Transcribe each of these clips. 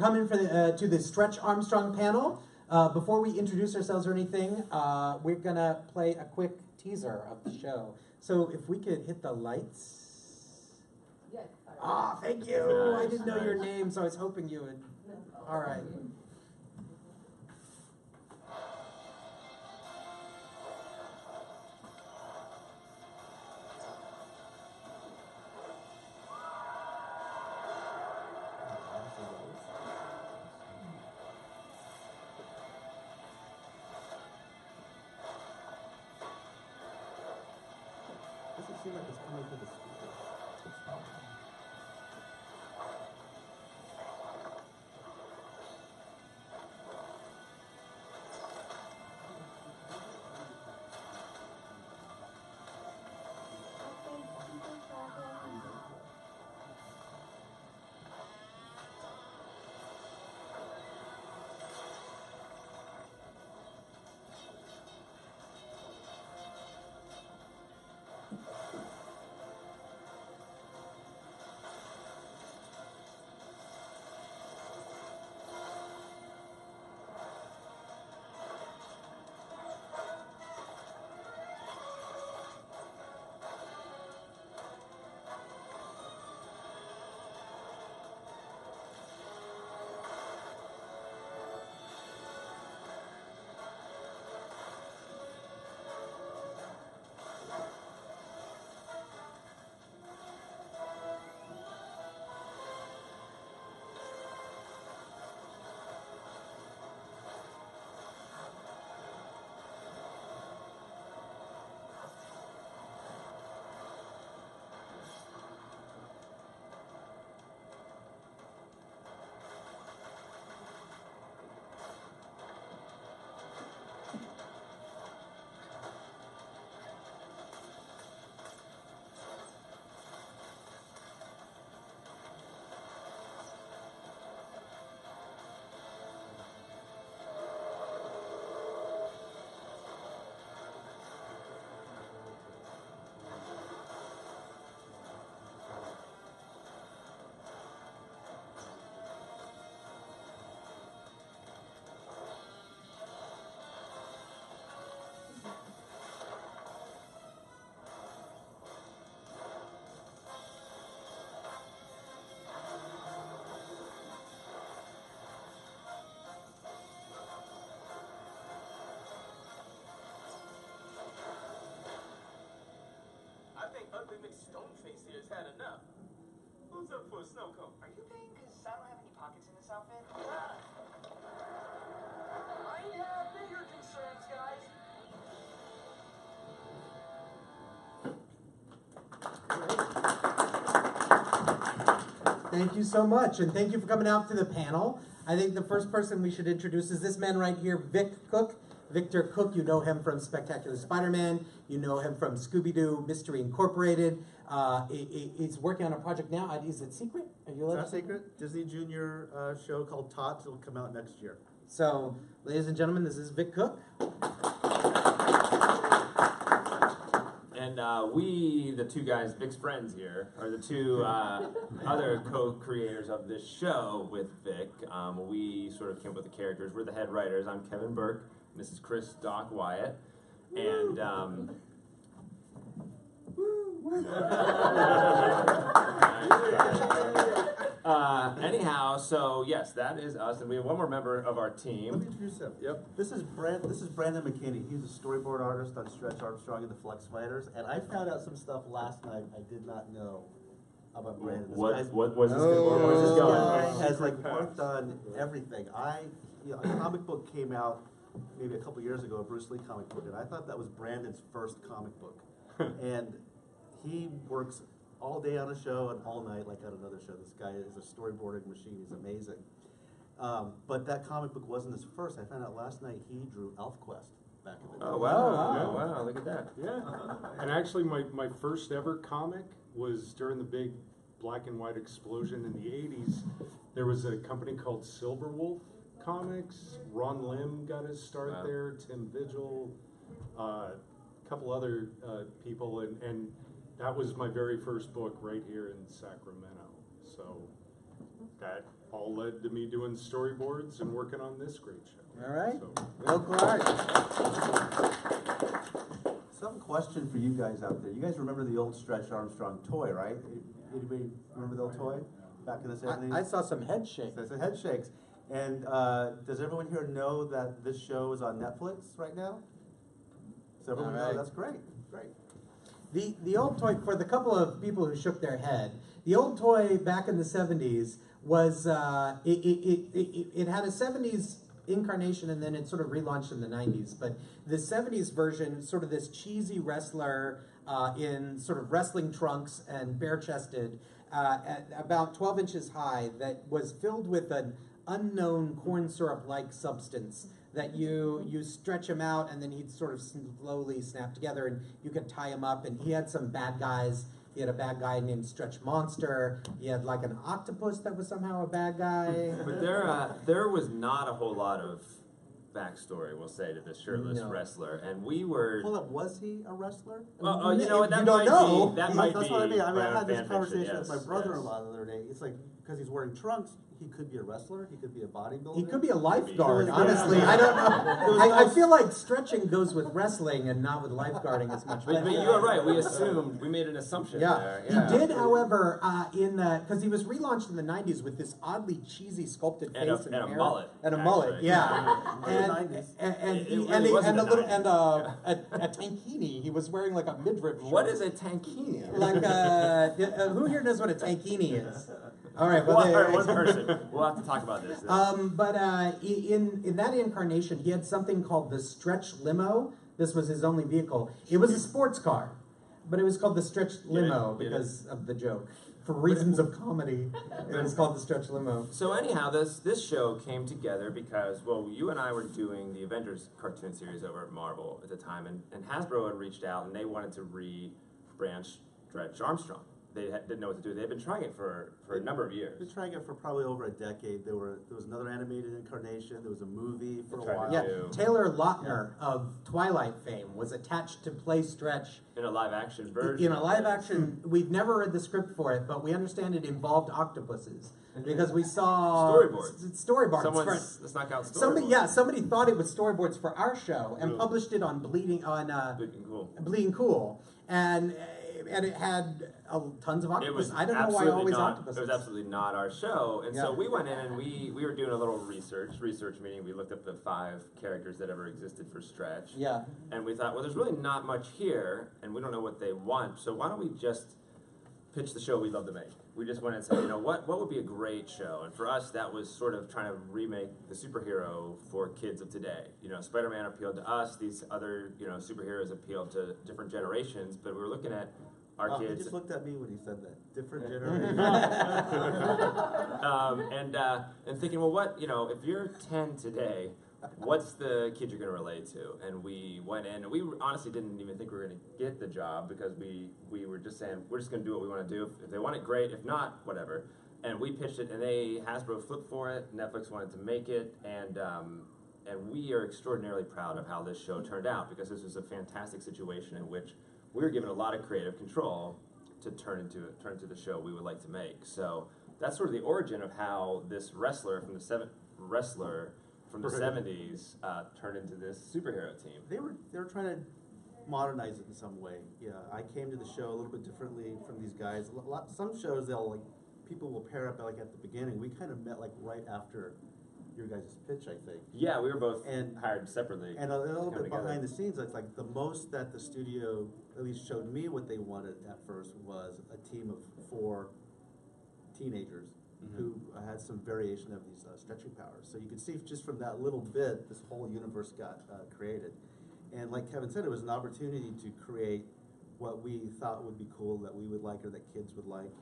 coming for to the Stretch Armstrong panel. Before we introduce ourselves or anything, we're gonna play a quick teaser of the show. So if we could hit the lights. Yeah. Ah, thank you. Nice, I didn't know your nice. name, so I was hoping you would. All right. Doesn't seem like it's coming through the speaker. Ugly McStoneface here has had enough. Who's up for a snow cone? Are you paying because I don't have any pockets in this outfit? I have bigger concerns, guys. Thank you so much, and thank you for coming out to the panel. I think the first person we should introduce is this man right here, Vic Cook. Victor Cook, you know him from Spectacular Spider-Man. You know him from Scooby-Doo Mystery Incorporated. He's working on a project now. Is it secret? Are you allowed It's not secret. Disney Junior show called Tots. It'll come out next year. So, ladies and gentlemen, this is Vic Cook. And we, the two guys, Vic's friends here, are the two other co-creators of this show with Vic. We sort of came up with the characters. We're the head writers. I'm Kevin Burke. This is Chris Doc Wyatt. And anyhow, so yes, that is us, and we have one more member of our Let me team. introduce him. Yep. This is Brandon McKinney. He's a storyboard artist on Stretch Armstrong and the Flex Fighters. And I found out some stuff last night I did not know about Brandon. What was this? Where's this This going? guy has worked on everything. A comic book came out maybe a couple years ago, a Bruce Lee comic book, and I thought that was Brandon's first comic book. And he works all day on a show and all night like on another show. This guy is a storyboarding machine. He's amazing. But that comic book wasn't his first. I found out last night he drew ElfQuest back in the day. Oh, wow. Wow, look at that. Yeah, and actually my first ever comic was during the big black and white explosion in the 80s. There was a company called Silverwolf Comics. Ron Lim got his start there, Tim Vigil, a couple other people, and that was my very first book right here in Sacramento. So all led to me doing storyboards and working on this great show. All right. So, Will Clark. Some question for you guys out there. You guys remember the old Stretch Armstrong Toy, right? Anybody remember the old toy back in the 70s? I saw some head shakes. That's a head shakes. And does everyone here know that this show is on Netflix right now? Does everyone All right. know? That's great. Great. The old toy, for the couple of people who shook their head, the old toy back in the 70s was, it had a 70s incarnation and then it sort of relaunched in the 90s. But the 70s version, sort of this cheesy wrestler in sort of wrestling trunks and bare-chested, at about 12 inches high, that was filled with an unknown corn syrup-like substance that you stretch him out and then he'd sort of slowly snap together and you could tie him up. And he had some bad guys. He had a bad guy named Stretch Monster. He had like an octopus that was somehow a bad guy. But there was not a whole lot of backstory, we'll say, to this shirtless wrestler, and we were. Hold up, was he a wrestler? Well, you know what? That You might don't know. be. That might That's be. what I mean. I my own had this fan conversation fiction, with my yes, brother-in-law the other day. It's like, because he's wearing trunks, he could be a wrestler, he could be a bodybuilder. He could be a lifeguard, Yeah. honestly. I don't know. I feel like stretching goes with wrestling and not with lifeguarding as much. But you are right. We made an assumption Yeah. there. He did, however, because he was relaunched in the 90s with this oddly cheesy sculpted And a- face and a hair. mullet, And a mullet, actually. yeah. In the 90s. It He- really and he- was and in a the little 90s. a tankini. He was wearing like a midriff shirt. What is a tankini? Like who here knows what a tankini is? All right, well, Well, all right, one person. We'll have to talk about this. But in that incarnation, he had something called the Stretch Limo. This was his only vehicle. It was a sports car, but it was called the Stretch Limo Get it? because of the joke. For reasons of comedy, it was called the Stretch Limo. So anyhow, this show came together because, well, you and I were doing the Avengers cartoon series over at Marvel at the time, and Hasbro had reached out and they wanted to rebranch Stretch Armstrong. They didn't know what to do. They'd been trying it for a number of years. We've been trying it for probably over a decade. There was another animated incarnation. There was a movie for a tried to while. Yeah, do. Taylor Lautner of Twilight fame was attached to play Stretch In a live action version. in a live action. We've never read the script for it, but we understand it involved octopuses because we saw storyboards. Someone's, let's knock out storyboards. Somebody thought it was storyboards for our show and Really? published it on Looking cool. Bleeding Cool, and it had tons of It octopuses. was I don't know why absolutely always not. octopuses. It was absolutely not our show, and so Yeah. we went in and we were doing a little research meeting. We looked up the 5 characters that ever existed for Stretch. Yeah. And we thought, well, there's really not much here, and we don't know what they want, so why don't we just pitch the show we love to make? We just went and said, what would be a great show? And for us, that was sort of trying to remake the superhero for kids of today. Spider-Man appealed to us. These other, superheroes appealed to different generations, but we were looking at our He kids. just looked at me when he said that. Different generation. And thinking, well, what, if you're 10 today, what's the kid you're going to relate to? And we went in, and we honestly didn't even think we were going to get the job because we were just saying, we're just going to do what we want to do. If they want it, great. If not, whatever. And we pitched it, and Hasbro flipped for it. Netflix wanted to make it, and we are extraordinarily proud of how this show turned out because this was a fantastic situation in which we were given a lot of creative control to turn into the show we would like to make. So that's sort of the origin of how this wrestler from the 70s turned into this superhero team. They were trying to modernize it in some way. Yeah, I came to the show a little bit differently from these guys. Some shows people will pair up at the beginning. We kind of met right after your guys' pitch, I think. Yeah, we were both And- hired separately. And a little Come bit together. behind the scenes, it's like the most that the studio at least showed me what they wanted at first was a team of 4 teenagers who had some variation of these stretching powers. So you could see just from that little bit, this whole universe got created. And like Kevin said, it was an opportunity to create what we thought would be cool, that we would like, or that kids would like.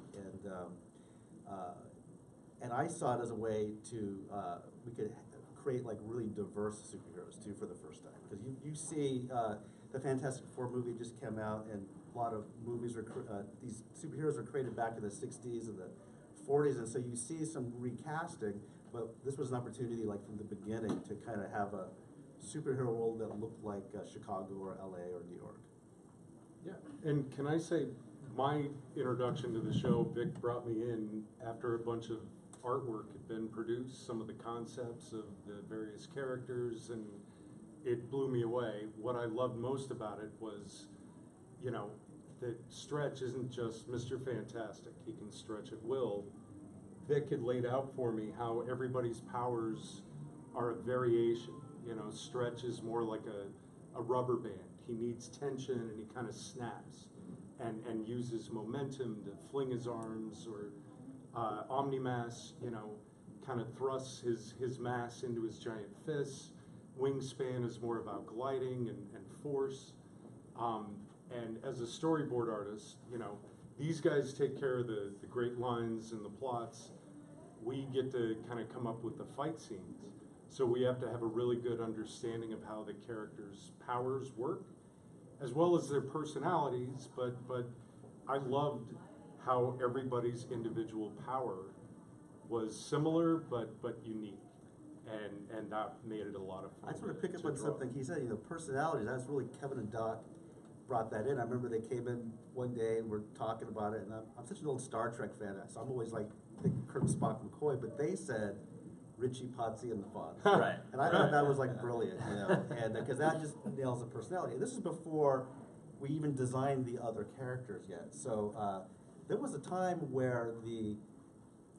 And I saw it as a way to, we could create really diverse superheroes too for the first time. Because you see the Fantastic Four movie just came out, and a lot of movies these superheroes were created back in the 60s and the 40s, and so you see some recasting, but this was an opportunity from the beginning to kind of have a superhero world that looked like Chicago or LA or New York. Yeah, and can I say, my introduction to the show, Vic brought me in after a bunch of artwork had been produced, some of the concepts of the various characters, and it blew me away. What I loved most about it was, you know, that Stretch isn't just Mr. Fantastic. He can stretch at will. Vic had laid out for me how everybody's powers are a variation. You know, Stretch is more like a rubber band. He needs tension and he kind of snaps and uses momentum to fling his arms, or Omnimass, you know, kind of thrusts his mass into his giant fists. Wingspan is more about gliding and force. And as a storyboard artist, you know, these guys take care of the great lines and the plots. We get to kind of come up with the fight scenes. So we have to have a really good understanding of how the characters' powers work, as well as their personalities, but I loved how everybody's individual power was similar but unique. And that made it a lot of fun. I just want to pick up on draw. something he said, you know, personalities. That's really Kevin and Doc brought that in. I remember they came in one day and we're talking about it, and I'm such an old Star Trek fan, so I'm always like thinking Kirk, Spock, McCoy, but they said Richie, Potsy, and the Fonz. Right. And I thought that was like brilliant, you know, and because that just nails the personality. And this is before we even designed the other characters yet. So there was a time where the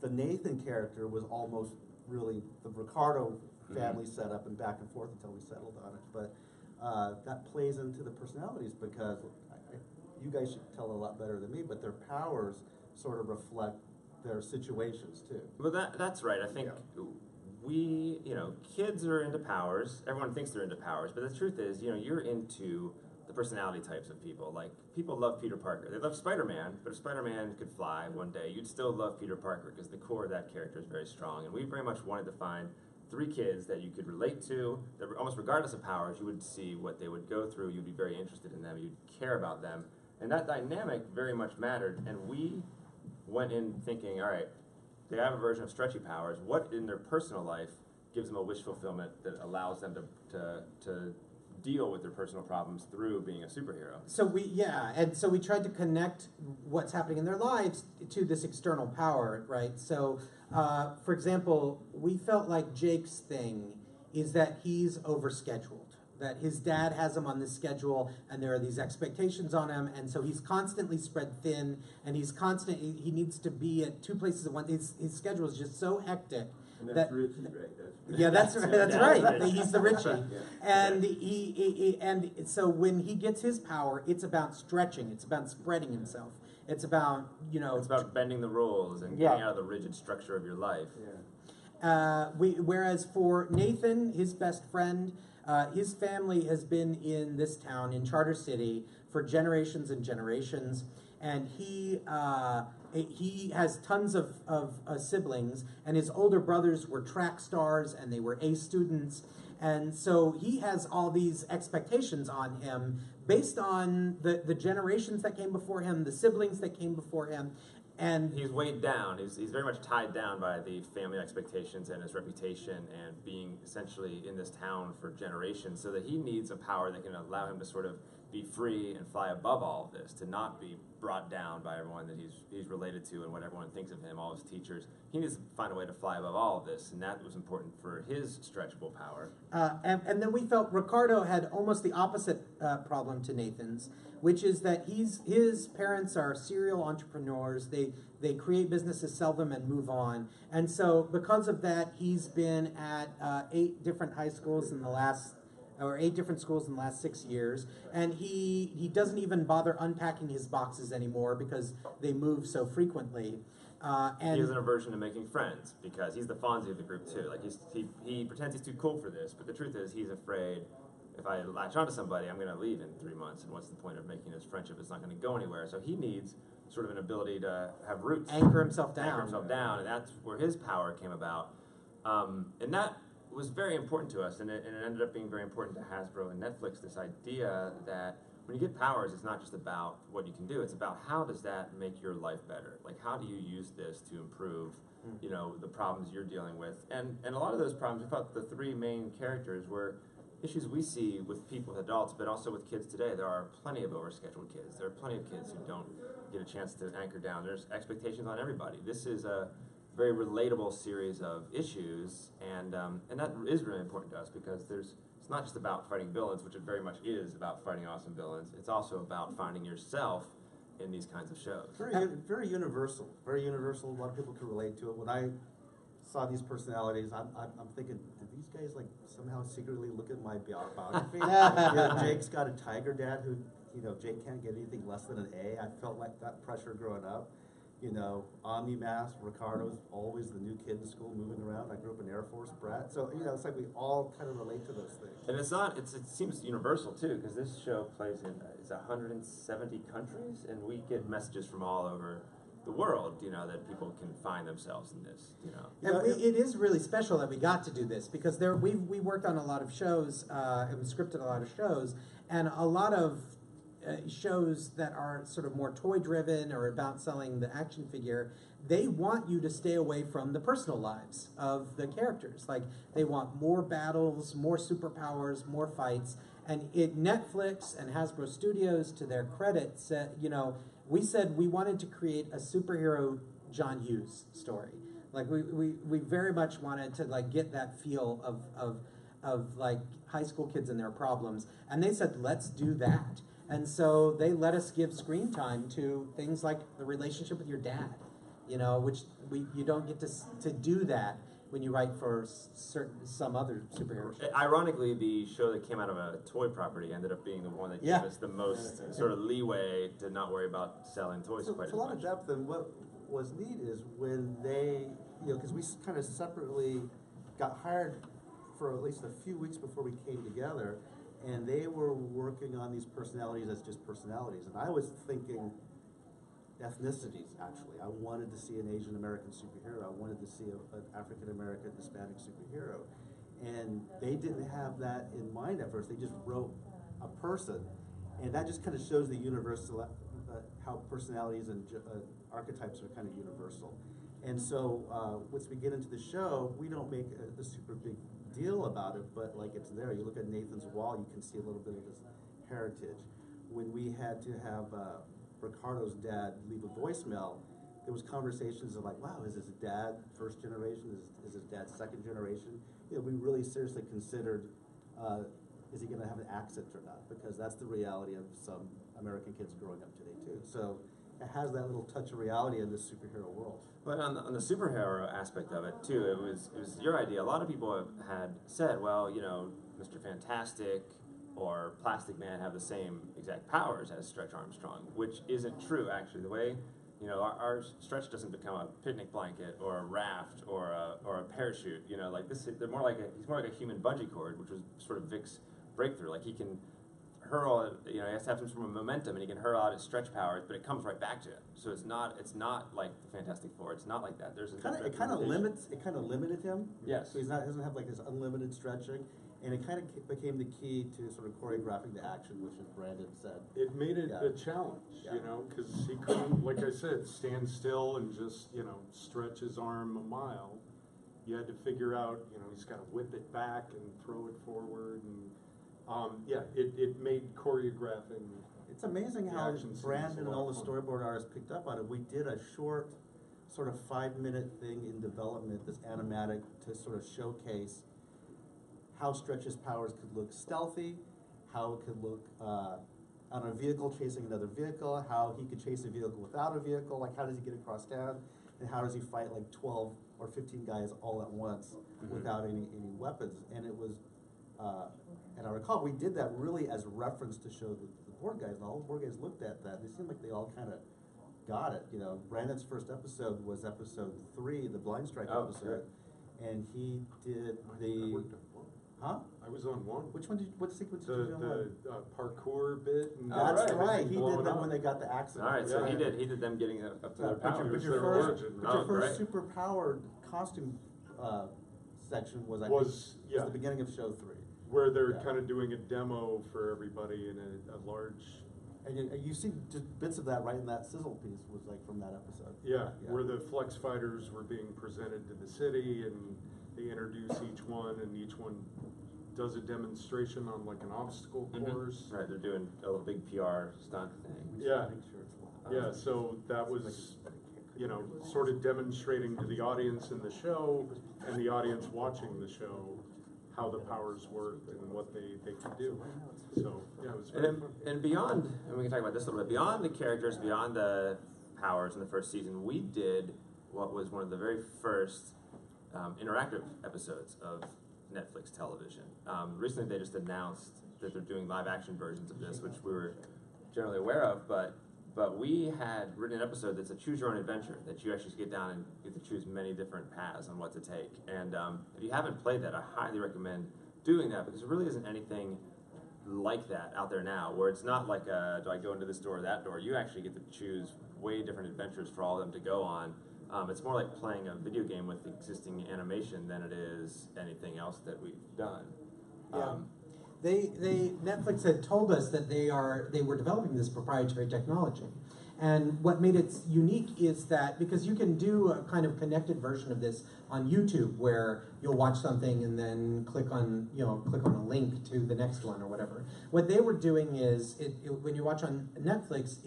Nathan character was almost really the Ricardo family setup and back and forth until we settled on it. But that plays into the personalities, because you guys should tell a lot better than me, but their powers sort of reflect their situations too. Well, that's right. I think we, you know, kids are into powers. Everyone thinks they're into powers, but the truth is, you know, you're into the personality types of people. Like, people love Peter Parker. They love Spider-Man, but if Spider-Man could fly one day, you'd still love Peter Parker because the core of that character is very strong. And we very much wanted to find 3 kids that you could relate to, that almost regardless of powers, you would see what they would go through, you'd be very interested in them, you'd care about them. And that dynamic very much mattered, and we went in thinking, all right, they have a version of stretchy powers. What in their personal life gives them a wish fulfillment that allows them to deal with their personal problems through being a superhero? So we tried to connect what's happening in their lives to this external power, right? So, for example, we felt like Jake's thing is that he's overscheduled, that his dad has him on this schedule, and there are these expectations on him, and so he's constantly spread thin, and he needs to be at 2 places at once. His schedule is just so hectic. And that's Richie, right? That's right. He's the Richie, Yeah. and so when he gets his power, it's about stretching. It's about spreading himself. It's about, you know, It's about bending the rules and getting out of the rigid structure of your life. Whereas for Nathan, his best friend, his family has been in this town, in Charter City, for generations and generations, and he has tons of siblings, and his older brothers were track stars, and they were A students, and so he has all these expectations on him based on the generations that came before him, the siblings that came before him. And he's weighed down. He's very much tied down by the family expectations and his reputation and being essentially in this town for generations, so that he needs a power that can allow him to sort of be free and fly above all of this, to not be brought down by everyone that he's related to and what everyone thinks of him, all his teachers. He needs to find a way to fly above all of this, and that was important for his stretchable power. And then we felt Ricardo had almost the opposite problem to Nathan's, which is that his parents are serial entrepreneurs. They create businesses, sell them, and move on. And so because of that, he's been at 8 different high schools in the last, or 8 different schools in the last 6 years. And he doesn't even bother unpacking his boxes anymore because they move so frequently. And he has an aversion to making friends because he's the Fonzie of the group too. Like he pretends he's too cool for this, but the truth is he's afraid, if I latch onto somebody, I'm going to leave in 3 months, and what's the point of making this friendship? It's not going to go anywhere. So he needs sort of an ability to have roots. anchor himself down. And that's where his power came about. And that was very important to us, and it ended up being very important to Hasbro and Netflix, this idea that when you get powers, it's not just about what you can do, it's about how does that make your life better? Like, how do you use this to improve, you know, the problems you're dealing with? And a lot of those problems, we thought the 3 main characters were issues we see with people, with adults, but also with kids today. There are plenty of overscheduled kids. There are plenty of kids who don't get a chance to anchor down. There's expectations on everybody. This is a very relatable series of issues, and that is really important to us because it's not just about fighting villains, which it very much is about fighting awesome villains. It's also about finding yourself in these kinds of shows. Very universal. Very universal. A lot of people can relate to it. When I saw these personalities, I'm thinking, did these guys like somehow secretly look at my biography? Jake's got a tiger dad who, Jake can't get anything less than an A. I felt like that pressure growing up. Omni-Mask, Ricardo's always the new kid in school moving around. I grew up an Air Force brat. So, it's like we all kind of relate to those things. And it seems universal too, because this show plays in, 170 countries, and we get messages from all over the world, that people can find themselves in this, And it is really special that we got to do this because we worked on a lot of shows and we scripted a lot of shows, and a lot of shows that are sort of more toy driven or about selling the action figure, they want you to stay away from the personal lives of the characters. Like they want more battles, more superpowers, more fights. And Netflix and Hasbro Studios, to their credit, said, we said we wanted to create a superhero John Hughes story. Like we very much wanted to like get that feel of like high school kids and their problems. And they said, let's do that. And so they let us give screen time to things like the relationship with your dad, which you don't get to do that when you write for some other superhero show. Ironically, the show that came out of a toy proproperty ended up being the one that gave us the most sort of leeway to not worry about selling toys quite as much. It's a lot of depth, and what was neat is when they, because we kind of separately got hired for at least a few weeks before we came together, and they were working on these personalities as just personalities. And I was thinking ethnicities, actually. I wanted to see an Asian American superhero. I wanted to see an African American Hispanic superhero. And they didn't have that in mind at first. They just wrote a person. And that just kind of shows the universal, how personalities and archetypes are kind of universal. And so once we get into the show, we don't make a super big deal about it, but like it's there. You look at Nathan's wall, you can see a little bit of his heritage. When we had to have Ricardo's dad leave a voicemail, there was conversations of like, wow, is his dad first generation? Is his dad second generation? We really seriously considered, is he going to have an accent or not? Because that's the reality of some American kids growing up today too. So it has that little touch of reality in this superhero world. But on the superhero aspect of it too, it was your idea. A lot of people had said, well, Mr. Fantastic or Plastic Man have the same exact powers as Stretch Armstrong, which isn't true actually. The way our Stretch doesn't become a picnic blanket or a raft or a parachute. Like this, he's more like a human bungee cord, which was sort of Vic's breakthrough. Like he can hurl, he has to have some sort of momentum, and he can hurl out his stretch powers, but it comes right back to him. So it's not like the Fantastic Four. It's not like that. There's it kind of limited him. Yes. So he doesn't have like this unlimited stretching, and it kind of became the key to sort of choreographing the action, which, as Brandon said, it made it a challenge, because he couldn't, like I said, stand still and just stretch his arm a mile. You had to figure out, he's got to whip it back and throw it forward, and it made choreographing. It's amazing how Brandon and all the storyboard artists picked up on it. We did a short, sort of 5-minute thing in development, this animatic, to sort of showcase how Stretch's powers could look stealthy, how it could look on a vehicle chasing another vehicle, how he could chase a vehicle without a vehicle, like how does he get across town, and how does he fight like 12 or 15 guys all at once without any weapons. And it was, and I recall we did that really as reference to show the board guys, and all the board guys looked at that, and it seemed like they all kind of got it. Brandon's first episode was episode 3, the Blind Strike episode, and he did the... Huh? I was on 1. Which one what sequence did you do on 1? The parkour bit. And that's right. He did them when they got the accident. All right, so he did them getting up to their powers. But your first super powered costume section was, I think, was the beginning of show 3. Where they're kind of doing a demo for everybody in a large... And you see just bits of that right in that sizzle piece was like from that episode. Yeah, where the Flex Fighters were being presented to the city, and they introduce each one, and each one does a demonstration on like an obstacle course. Right, they're doing a little big PR stunt thing. Yeah, yeah. So that was, sort of demonstrating to the audience in the show and the audience watching the show how the powers work and what they can do. So, yeah, it was very fun. And beyond, and we can talk about this a little bit, beyond the characters, beyond the powers in the first season, we did what was one of the very first interactive episodes of Netflix television. Recently they just announced that they're doing live action versions of this, which we were generally aware of, but we had written an episode that's a choose your own adventure, that you actually get down and get to choose many different paths on what to take. And if you haven't played that, I highly recommend doing that, because there really isn't anything like that out there now, where it's not like do I go into this door or that door. You actually get to choose way different adventures for all of them to go on. It's more like playing a video game with existing animation than it is anything else that we've done. Yeah. Netflix had told us that they were developing this proprietary technology. And what made it unique is that, because you can do a kind of connected version of this on YouTube, where you'll watch something and then click on a link to the next one or whatever. What they were doing is, when you watch on Netflix,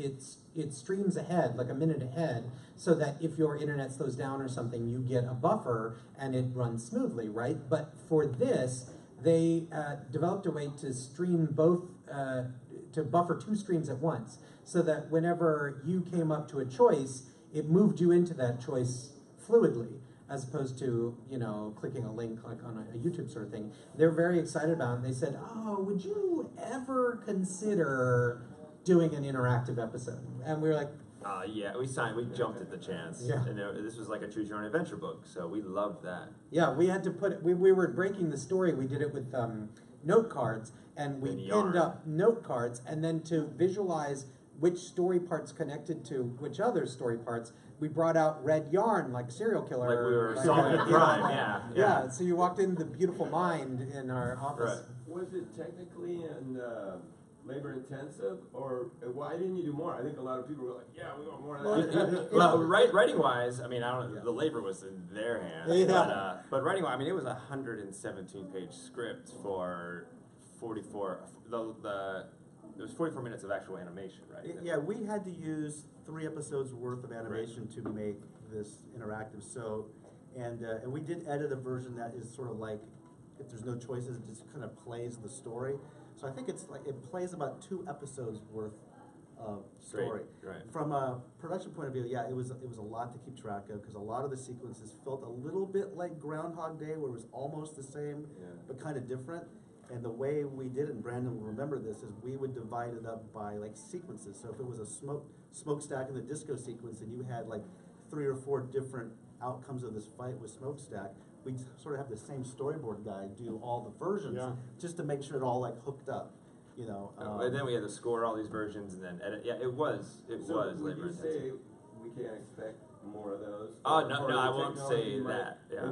it streams ahead, like a minute ahead, so that if your internet slows down or something, you get a buffer and it runs smoothly, right? But for this, they developed a way to stream both, to buffer two streams at once, so that whenever you came up to a choice, it moved you into that choice fluidly, as opposed to, clicking a link like on a YouTube sort of thing. They're very excited about it. They said, oh, would you ever consider doing an interactive episode? And we were like, yeah, we jumped at the chance. Yeah. And this was like a choose your own adventure book, so we loved that. yeah, we had to put it, we were breaking the story. We did it with note cards, and we And pinned yarn. up note cards, and then to visualize which story parts connected to which other story parts, we brought out red yarn, like serial killer. Like we were like, solving a crime, Yeah, so you walked into the beautiful mind in our office. Right. Was it technically and labor intensive, or why didn't you do more? I think a lot of people were like, "Yeah, we want more of that." Well, writing wise, I mean, the labor was in their hands, Yeah. but writing wise, I mean, it was a 117-page script for 44. It was 44 minutes of actual animation, right? Yeah, we had to use 3 episodes worth of animation to make this interactive. So, and we did edit a version that is sort of like, if there's no choices, it just kind of plays the story. So I think it's like, it plays about 2 episodes worth of story. Right. From a production point of view, yeah, it was a lot to keep track of, because a lot of the sequences felt a little bit like Groundhog Day, where it was almost the same, but kind of different. And the way we did it, and Brandon will remember this, is we would divide it up by like sequences. So if it was a smokestack in the disco sequence, and you had like 3 or 4 different outcomes of this fight with smokestack, we'd sort of have the same storyboard guy do all the versions, just to make sure it all like hooked up, And then we had to score all these versions and then edit. Yeah, it was Would labor you intensive. say we can't expect more of those? Oh, no, Or no, I the won't technology say that, yeah.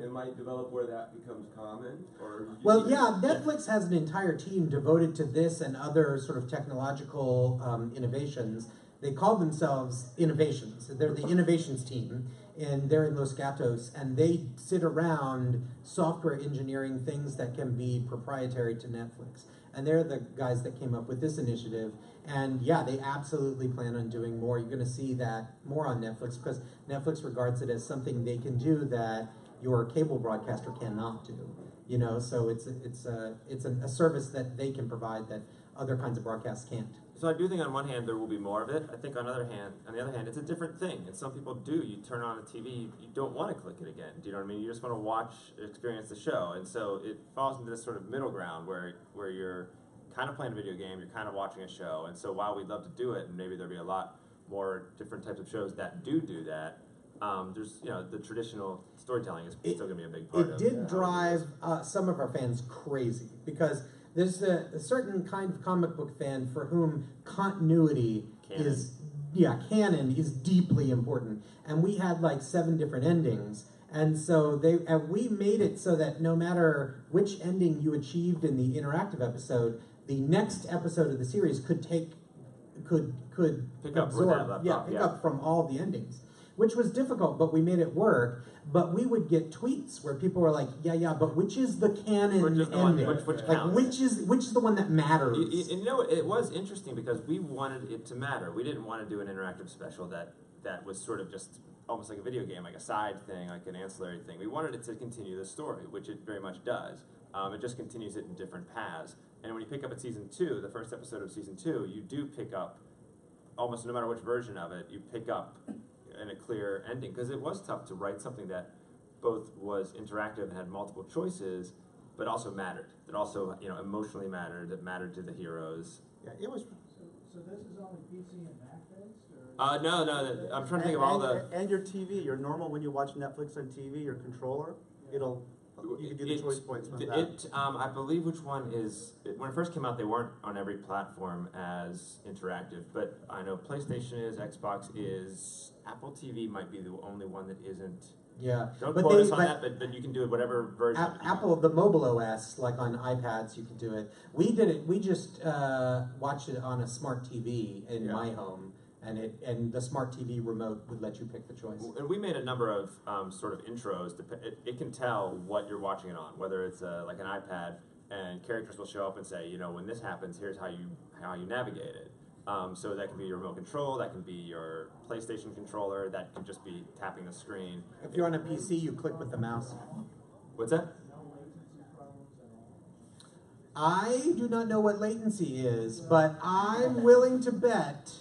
It might develop where that becomes common, or. Well, yeah, Netflix has an entire team devoted to this and other sort of technological innovations. They call themselves Innovations. They're the Innovations team, and they're in Los Gatos, and they sit around software engineering things that can be proprietary to Netflix. And they're the guys that came up with this initiative. And yeah, they absolutely plan on doing more. You're going to see that more on Netflix, because Netflix regards it as something they can do that your cable broadcaster cannot do. So it's a service that they can provide that other kinds of broadcasts can't. So I do think on one hand there will be more of it. I think on the other hand, it's a different thing. And some people do. You turn on a TV, you don't want to click it again. Do you know what I mean? You just want to watch, experience the show. And so it falls into this sort of middle ground where you're kind of playing a video game, you're kind of watching a show. And so while we'd love to do it, and maybe there'll be a lot more different types of shows that do that, there's, the traditional storytelling is still going to be a big part of it. It did drive some of our fans crazy, because there's a certain kind of comic book fan for whom continuity canon is deeply important. And we had like 7 different endings. And so we made it so that no matter which ending you achieved in the interactive episode, the next episode of the series could pick up from all the endings, which was difficult, but we made it work. But we would get tweets where people were like, "Yeah, but which is the canon ending? Which like counts? which is the one that matters?" It was interesting because we wanted it to matter. We didn't want to do an interactive special that that was sort of just almost like a video game, like a side thing, like an ancillary thing. We wanted it to continue the story, which it very much does. It just continues it in different paths. And when you pick up at season 2, the first episode of season 2, you do pick up, almost no matter which version of it, you pick up in a clear ending. Because it was tough to write something that both was interactive and had multiple choices, but also mattered. That also, emotionally mattered, that mattered to the heroes. Yeah, it was. So this is only PC and Mac based, or? No, I'm trying to think of all the... And your TV, your normal, when you watch Netflix on TV, your controller, you can do the choice points with that. I believe which one is, when it first came out, they weren't on every platform as interactive, but I know PlayStation is, Xbox is, Apple TV might be the only one that isn't. Yeah. Don't quote us on that, but you can do it whatever version. Apple, the mobile OS, like on iPads, you can do it. We did it. We just watched it on a smart TV in my home, and the smart TV remote would let you pick the choice. And we made a number of sort of intros. It can tell what you're watching it on, whether it's like an iPad, and characters will show up and say, when this happens, here's how you navigate it. So that can be your remote control, that can be your PlayStation controller, that can just be tapping the screen. If you're on a PC, you click with the mouse. What's that? I do not know what latency is, but I'm willing to bet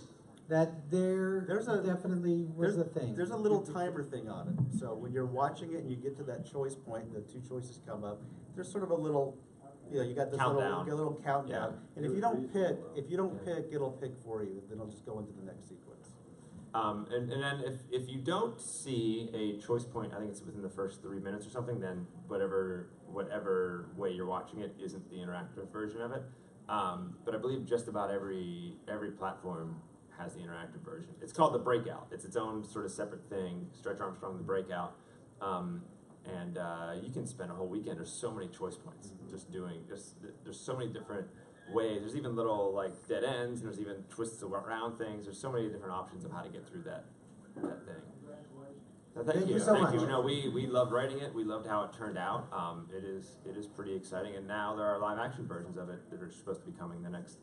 that there's a thing. There's a little timer thing on it. So when you're watching it and you get to that choice point, the 2 choices come up, there's sort of a little, you got this little countdown. Yeah. And if you don't pick, it'll pick for you. Then it'll just go into the next sequence. And then if you don't see a choice point, I think it's within the first 3 minutes or something, then whatever way you're watching it isn't the interactive version of it. But I believe just about every platform has the interactive version. It's called The Breakout. It's its own sort of separate thing, Stretch Armstrong, The Breakout. And you can spend a whole weekend. There's so many choice points. There's so many different ways. There's even little like dead ends, and there's even twists around things. There's so many different options of how to get through that thing. So thank you so much. We loved writing it. We loved how it turned out. It is pretty exciting, and now there are live action versions of it that are supposed to be coming the next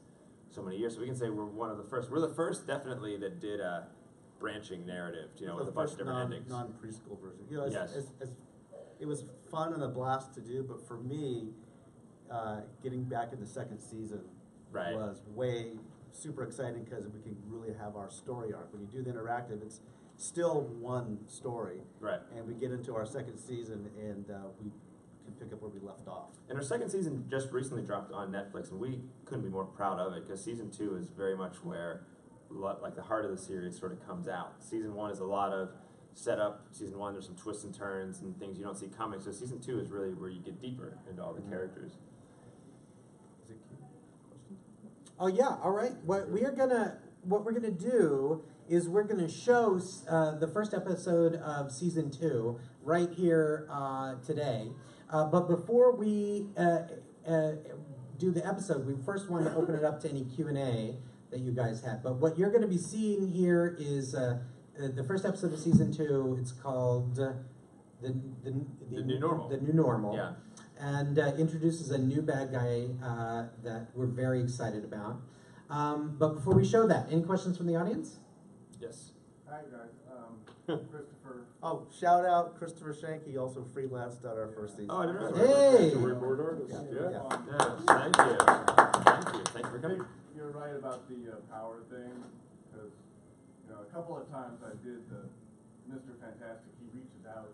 so many years. So we can say we're one of the first. We're the first, definitely, that did a branching narrative. With a bunch of different endings. Non-preschool version. It was fun and a blast to do, but for me, getting back in the second season was super exciting because we can really have our story arc. When you do the interactive, it's still one story. Right. And we get into our second season and we can pick up where we left off. And our second season just recently dropped on Netflix, and we couldn't be more proud of it because season 2 is very much where like the heart of the series sort of comes out. Season 1 is a lot of setup. Season 1, there's some twists and turns and things you don't see coming. So season 2 is really where you get deeper into all the characters. Oh yeah, all right. What we're gonna do is we're gonna show the first episode of season 2 right here today. But before we do the episode, we first want to open it up to any Q&A that you guys had. But what you're going to be seeing here is the first episode of season 2. It's called the New Normal. The New Normal. Yeah. And introduces a new bad guy that we're very excited about. But before we show that, any questions from the audience? Yes. Hi guys, Christopher. Oh, shout out Christopher Shank. He also freelanced on our first season. Oh, I didn't know. Hey! Storyboard artist. Yeah. Yes, thank you. Thank you for coming. You're right about the power thing, because a couple of times I did the Mr. Fantastic. He reaches out.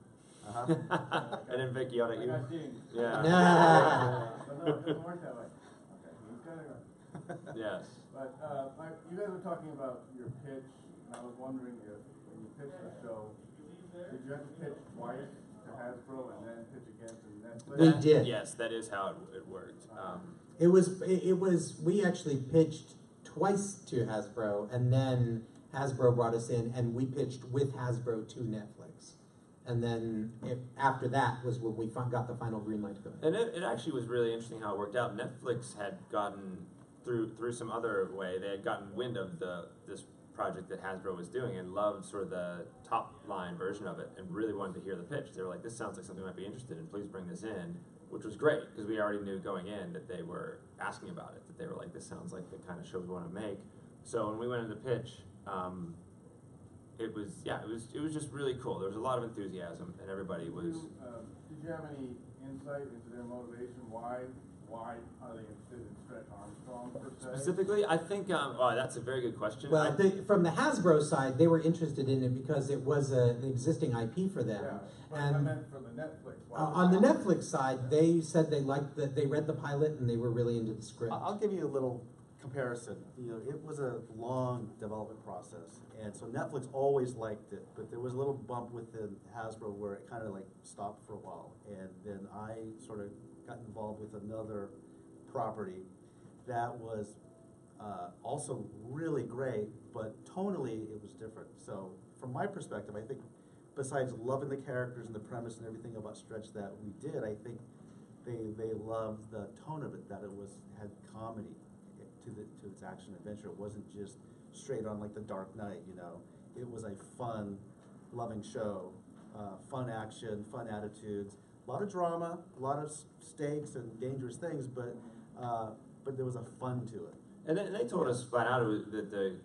And then Vic yelled at I you. got dinged. Yeah. But no, it doesn't work that way. Okay, he's got it right. Yes. But you guys were talking about your pitch, and I was wondering if when you pitched the show, did you have to pitch twice to Hasbro and then pitch again to Netflix? We did. Yes, that is how it worked. It was we actually pitched twice to Hasbro, and then Hasbro brought us in, and we pitched with Hasbro to Netflix. And then after that was when we got the final green light to go. And it actually was really interesting how it worked out. Netflix had gotten through some other way. They had gotten wind of this project that Hasbro was doing and loved sort of the top line version of it and really wanted to hear the pitch. They were like, "This sounds like something we might be interested in. Please bring this in," which was great because we already knew going in that they were asking about it. That they were like, "This sounds like the kind of show we want to make." So when we went into pitch, it was just really cool. There was a lot of enthusiasm, and everybody was. Did you have any insight into their motivation? Why are they interested in Stretch Armstrong per se? Specifically, I think, that's a very good question. Well, from the Hasbro side, they were interested in it because it was an existing IP for them. Yeah, but I And meant from the Netflix. on the Netflix side, they said they liked that they read the pilot and they were really into the script. I'll give you a little comparison. You know, it was a long development process, and so Netflix always liked it, but there was a little bump within Hasbro where it kind of like stopped for a while, and then I sort of got involved with another property that was also really great, but tonally it was different. So from my perspective, I think besides loving the characters and the premise and everything about Stretch that we did, I think they loved the tone of it, that it had comedy to its action adventure. It wasn't just straight on like The Dark Knight, you know. It was a fun, loving show, fun action, fun attitudes, a lot of drama, a lot of stakes and dangerous things, but there was a fun to it. And they told us flat out that the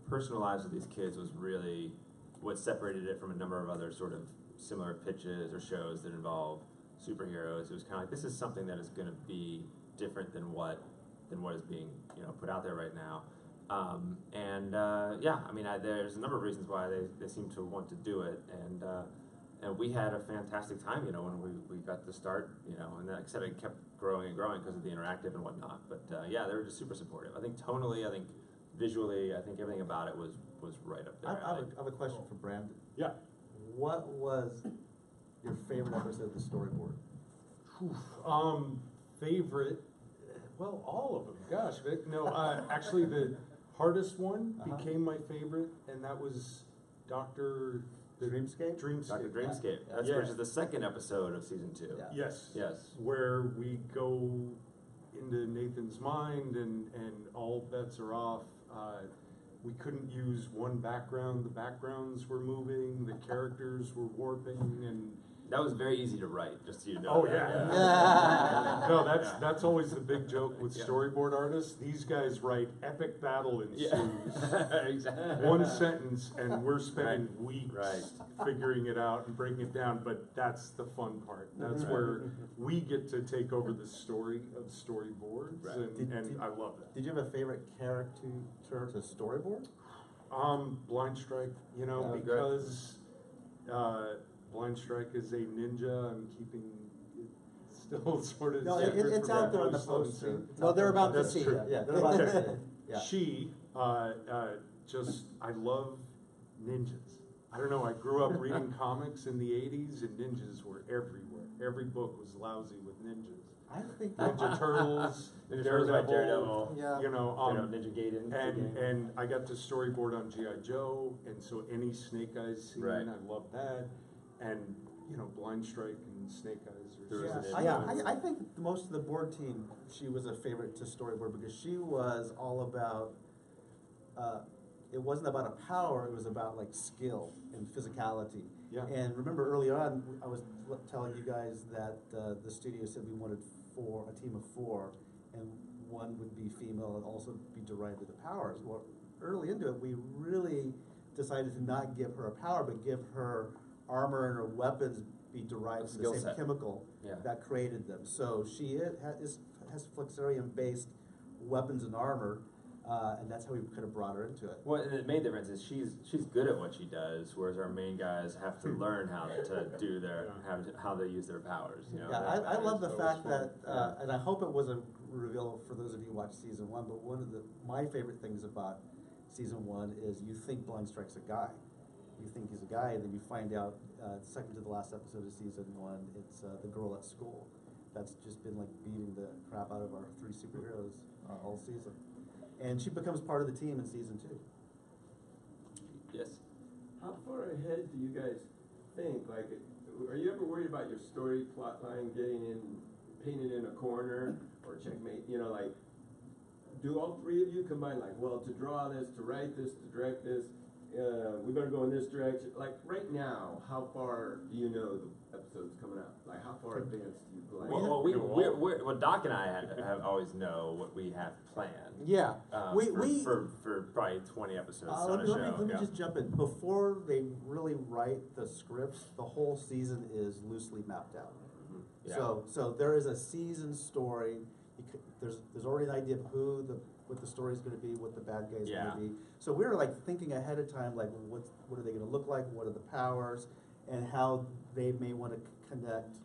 personal lives of these kids was really what separated it from a number of other sort of similar pitches or shows that involve superheroes. It was kind of like, this is something that is going to be different than what is being put out there right now. There's a number of reasons why they seem to want to do it, and we had a fantastic time, when we got to start, and like I said, it kept growing and growing because of the interactive and whatnot. But they were just super supportive. I think tonally, I think visually, I think everything about it was right up there. I have a question for Brandon. Yeah. What was your favorite episode of the storyboard? Favorite? Well, all of them. Gosh, Vic. No, actually, the hardest one became my favorite, and that was Dr. Dreamscape? Dr. Dreamscape. That's which is the second episode of season 2. Yeah. Yes. Yes. Where we go into Nathan's mind and all bets are off. We couldn't use one background. The backgrounds were moving. The characters were warping, and that was very easy to write. Just so you know. Oh yeah. No, that's always the big joke with storyboard artists. These guys write epic battle ensues. Exactly. One sentence, and we're spending weeks figuring it out and breaking it down. But that's the fun part. That's where we get to take over the story of storyboards, and I love that. Did you have a favorite character to storyboard? Blind Strike. Because. Blind Strike is a ninja. I'm keeping it still sort of. No, separate it's from out there on the Yellowstone, post. so- Well, they're about to That's see true. it. Yeah, they're about to see it. Yeah. She, I love ninjas. I don't know, I grew up reading comics in the 80s, and ninjas were everywhere. Every book was lousy with ninjas. I think Ninja Turtles, Ninja Turtles, Daredevil, Yeah. Ninja Gaiden. and I got to storyboard on G.I. Joe, and so any Snake Eyes scene, Right. I love that. And, Blind Strike and Snake Eyes are I think most of the board team, she was a favorite to storyboard because she was all about, it wasn't about a power, it was about like skill and physicality. Yeah. And remember early on, I was telling you guys that the studio said we wanted a team of 4, and one would be female and also be derived with the powers. Well, early into it, we really decided to not give her a power, but give her armor and her weapons be derived from the same chemical that created them. So she has Flexarium-based weapons and armor, and that's how we kind of brought her into it. Well, and the main difference is she's good at what she does, whereas our main guys have to learn how to do how they use their powers. I love the fact that, and I hope it wasn't revealed for those of you who watched season 1, but one of my favorite things about season 1 is you think Blind Strike's a guy. You think he's a guy, and then you find out, second to the last episode of season 1, it's the girl at school that's just been like beating the crap out of our 3 superheroes all season. And she becomes part of the team in season 2. Yes. How far ahead do you guys think? Like, are you ever worried about your story plot line getting painted in a corner or checkmate? Do all 3 of you combine, like, well, to draw this, to write this, to direct this, we better go in this direction. Like right now, how far do you know the episode's coming out? Like how far advanced do you plan? Well, Doc and I have always know what we have planned. Yeah. For probably 20 episodes on Let a me, show. let me yeah. just jump in. Before they really write the scripts, the whole season is loosely mapped out. Yeah. So there is a season story. There's already an idea of what the story's going to be, what the bad guy's Yeah. going to be. So we were like thinking ahead of time, like what are they going to look like, what are the powers, and how they may want to connect.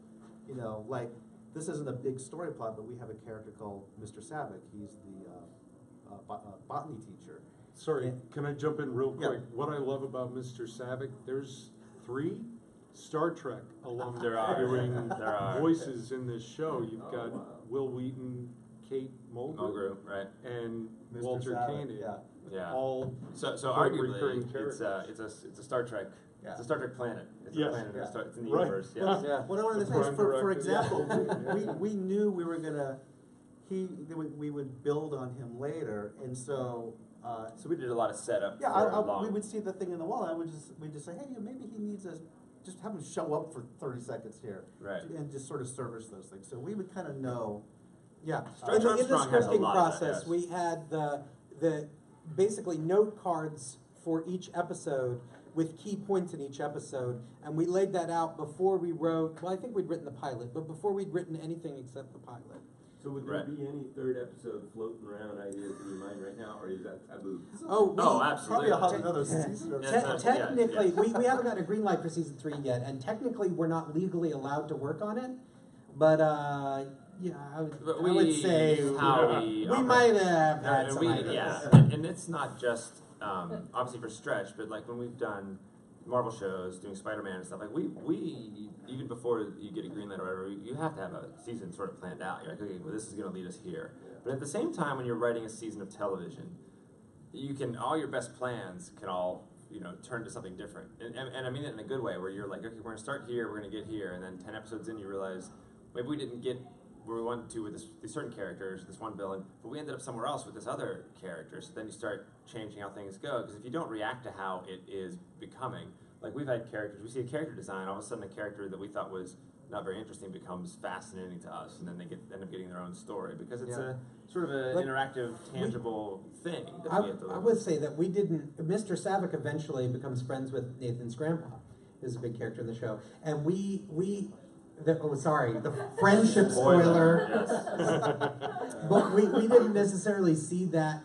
You know, like this isn't a big story plot, but we have a character called Mr. Savick. He's the botany teacher. Sorry, And- can I jump in real Yeah. quick? What I love about Mr. Savick, there's 3 Star Trek alumni There are. doing There are. voices in this show. You've Oh, got wow. Will Wheaton, Kate Mulgrew, Mulgrew, right? and Mr. Walter Savick, Koenig. yeah. Yeah. All So quite recurring arguably, it's a Star Trek. Yeah. It's a Star Trek planet. It's Yes. a planet. Yeah. It's in the Right. universe. Yes. Well, Yeah. what I wanted to The say is, prime for directive. example, we knew we were gonna, we would build on him later, and so, So we did a lot of setup. yeah, for a long. we would see the thing in the wall, and we'd just say, hey, maybe he needs us, just have him show up for 30 seconds here. Right. And just sort of service those things, so we would kind of know. Yeah, Stretch in the Armstrong has a scripting lot of that, process, yes. we had the basically note cards for each episode with key points in each episode, and we laid that out before we wrote. Well, I think we'd written the pilot, but before we'd written anything except the pilot. So would there Right. be any third episode floating around ideas in your mind right now, or is that taboo? Oh, absolutely. Probably another season or Yeah. something. technically, we haven't got a green light for season 3 yet, and technically we're not legally allowed to work on it. But yeah, I would say we might have had some ideas. Yeah, and it's not just obviously for Stretch, but like when we've done Marvel shows, doing Spider-Man and stuff, like we even before you get a green light or whatever, you have to have a season sort of planned out. You're like, okay, well, this is going to lead us here. But at the same time, when you're writing a season of television, you can all your best plans can all turn to something different, and I mean it in a good way, where you're like, okay, we're going to start here, we're going to get here, and then 10 episodes in, you realize maybe we didn't get where we wanted to with these certain characters, this one villain, but we ended up somewhere else with this other character. So then you start changing how things go, because if you don't react to how it is becoming, like we've had characters, we see a character design, all of a sudden a character that we thought was not very interesting becomes fascinating to us, and then they end up getting their own story, because it's a sort of an interactive, tangible thing that we have to live I with. would say that we didn't. Mr. Savick eventually becomes friends with Nathan's grandpa, who's a big character in the show, and the friendship spoiler. Yes. But we didn't necessarily see that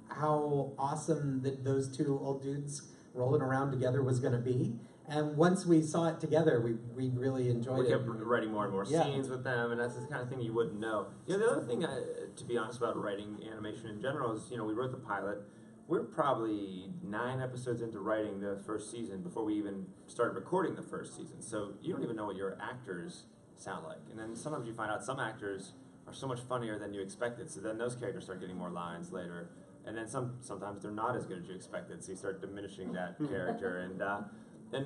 how awesome that those two old dudes rolling around together was going to be. And once we saw it together, we really enjoyed We it. kept writing more and more Yeah. scenes with them, and that's the kind of thing you wouldn't know. The other thing, to be honest, about writing animation in general is, we wrote the pilot. We're probably 9 episodes into writing the first season before we even started recording the first season. So you don't even know what your actors sound like. And then sometimes you find out some actors are so much funnier than you expected, so then those characters start getting more lines later. And then sometimes they're not as good as you expected, so you start diminishing that character. And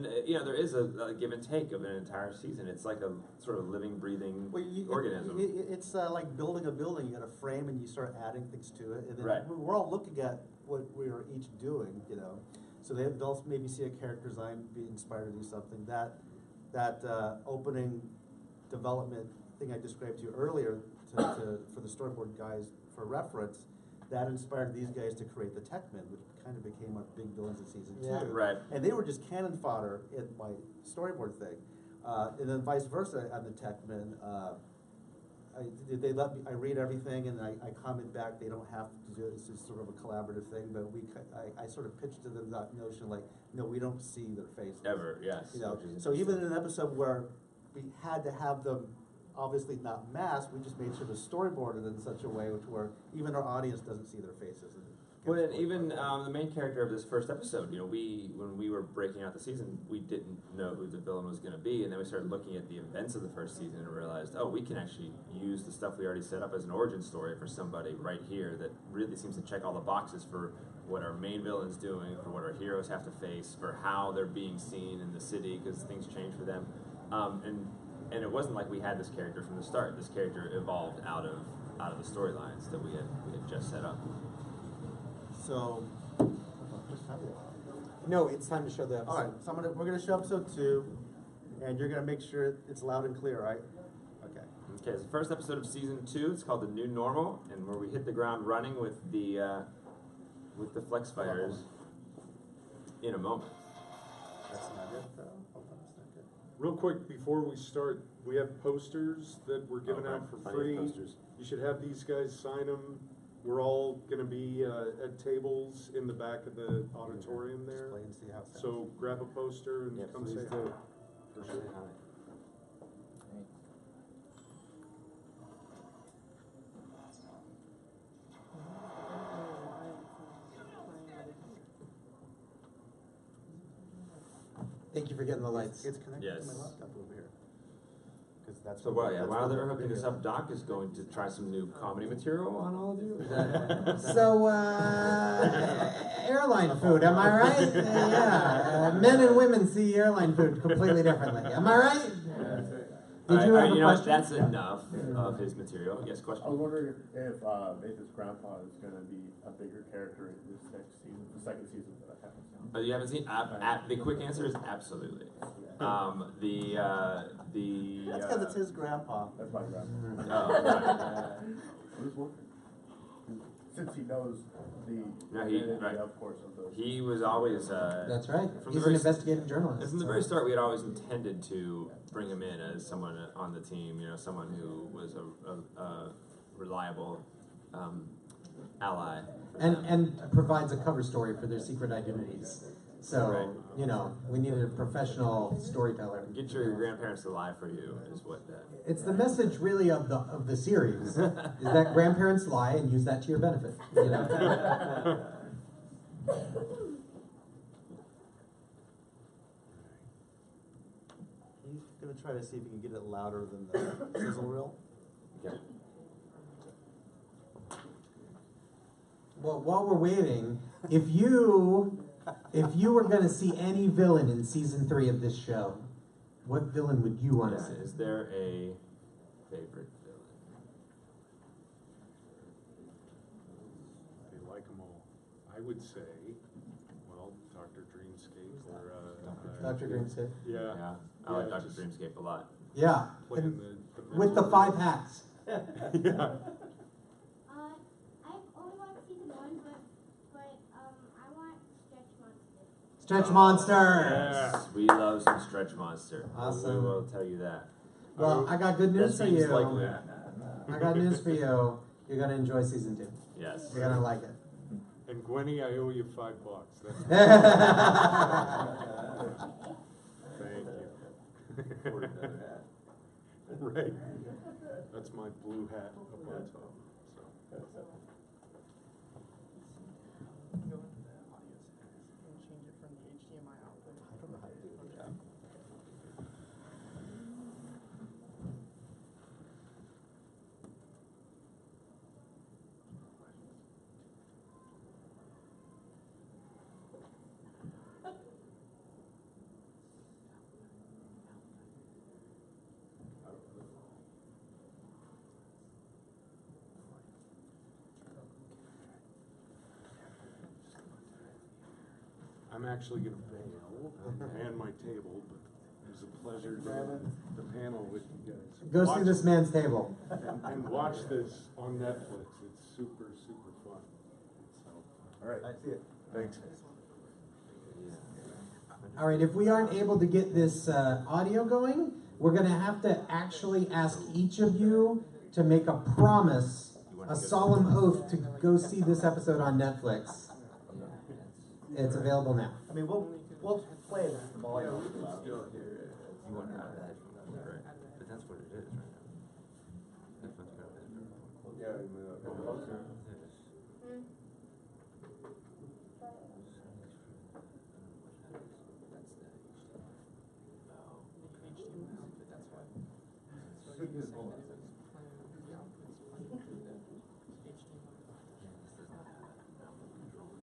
there is a give and take of an entire season. It's like a sort of living, breathing organism. It's like building a building. You got a frame and you start adding things to it, and then Right. we're all looking at what we are each doing, So they'll maybe see a character design, be inspired to do something. That opening development thing I described to you earlier for the storyboard guys for reference, that inspired these guys to create the Techmen, which kind of became our big villains in season 2. Yeah. Right. And they were just cannon fodder in my storyboard thing. And then vice versa on the Techmen. They let me, I read everything and I comment back. They don't have to do it. It's just sort of a collaborative thing. But I sort of pitched to them that notion, like, no, we don't see their faces. Ever, yes. So even in an episode where we had to have them obviously not masked, we just made sure to storyboard it in such a way where even our audience doesn't see their faces. Well, and even the main character of this first episode, when we were breaking out the season, we didn't know who the villain was going to be, and then we started looking at the events of the first season and realized, oh, we can actually use the stuff we already set up as an origin story for somebody right here that really seems to check all the boxes for what our main villain's doing, for what our heroes have to face, for how they're being seen in the city, because things change for them. And it wasn't like we had this character from the start. This character evolved out of the storylines that we had just set up. So, No, it's time to show the episode. All right, so we're gonna show episode 2, and you're gonna make sure it's loud and clear, right? Okay. Okay, it's the first episode of season 2. It's called The New Normal, and where we hit the ground running with the Flex Fighters in a moment. That's not good, though. Hold on, that's not good. Real quick, before we start, we have posters that we're giving out for Plenty of free. posters. You should have these guys sign them. We're all gonna be at tables in the back of the auditorium there. Just play and see how it sounds. So grab a poster and Yeah, come please say do. hi. For sure. Say hi. Thank you for getting the lights. It's connected Yes. to my laptop over here. 'Cause that's So what- while that's while what they're the hooking this video- up, Doc is going to try some new comedy material on all of you. Is that So, airline food, am I right? Yeah, men and women see airline food completely differently. Am I right? Did you have a know what? question? That's enough of his material. Yes, I was question. wondering if Nathan's grandpa is gonna be a bigger character in this next season, the second season that happens. Oh, you haven't seen? The quick answer is absolutely. That's That's because it's his grandpa. That's my grandpa. Oh, right. I'm just wondering. Since he knows the No, he- identity, right. of course, of the. He was always. That's right. From He's the an very investigative journalist. From the very start, we had always intended to bring him in as someone on the team. You know, someone who was a reliable ally. for them. And provides a cover story for their secret identities. So, Right. you know, we needed a professional storyteller. Get your grandparents to lie for you is what that. It's the message really of the series is that grandparents lie and use that to your benefit. You know? He's gonna try to see if he can get it louder than the sizzle reel. Okay. Well, while we're waiting, if you were going to see any villain in season 3 of this show, what villain would you want to see? Is there a favorite villain? They like them all. I would say, well, Dr. Dreamscape or Dr. Dreamscape. Yeah. Yeah, I like Yeah, Dr. just Dreamscape a lot. Yeah, playing and the with the mental- 5 hats. Yeah. I've only watched season 1, but I want Stretch Monster. Stretch Monster. Yeah. We love some Stretch Monster. Awesome. We will tell you that. Well, I got good news That for seems you. likely. I got news for you. You're going to enjoy season 2. Yes. You're going to like it. And Gwenny, I owe you $5. That's Thank you. Right. That's my blue hat up on top. So. Go into the audio settings and change it from the HDMI output. I don't know how to do that. I'm actually going to bail and my table, but it was a pleasure doing the panel with you guys. Go see Watch this it. man's table. And watch this on Netflix. It's super, super fun. So, All right. I see it. Thanks. All right, if we aren't able to get this audio going, we're going to have to actually ask each of you to make a promise, a solemn oath to go see this episode on Netflix. It's available now. I mean, we'll play it at the volume. Still hear it. You want out of that, right? But that's what it is right now. Headphones go out. Yeah, we move up closer.